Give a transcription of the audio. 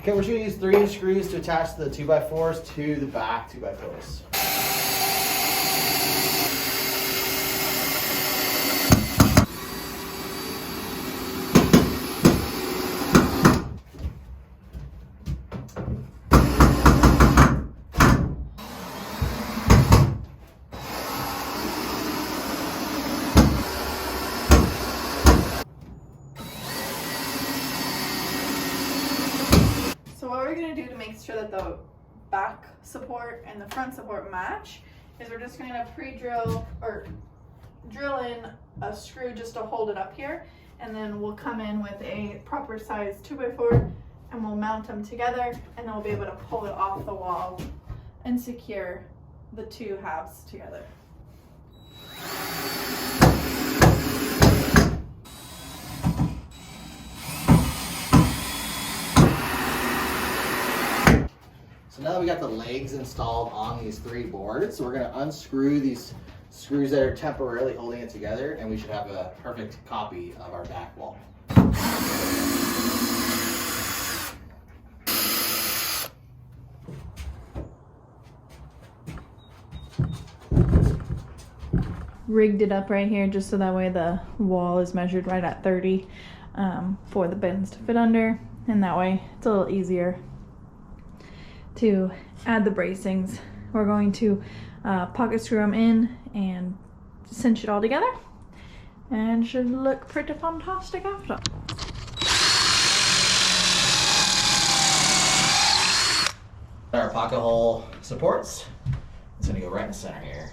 Okay, we're just gonna use 3 screws to attach the 2x4s to the back 2x4s. So what we're going to do to make sure that the back support and the front support match is we're just going to pre-drill or drill in a screw just to hold it up here, and then we'll come in with a proper size 2x4 and we'll mount them together, and then we'll be able to pull it off the wall and secure the 2 halves together. So now that we got the legs installed on these 3 boards, we're going to unscrew these screws that are temporarily holding it together, and we should have a perfect copy of our back wall. Rigged it up right here just so that way the wall is measured right at 30 for the bins to fit under, and that way it's a little easier to add the bracings. We're going to pocket screw them in and cinch it all together, and it should look pretty fantastic after. Our pocket hole supports, it's going to go right in the center here.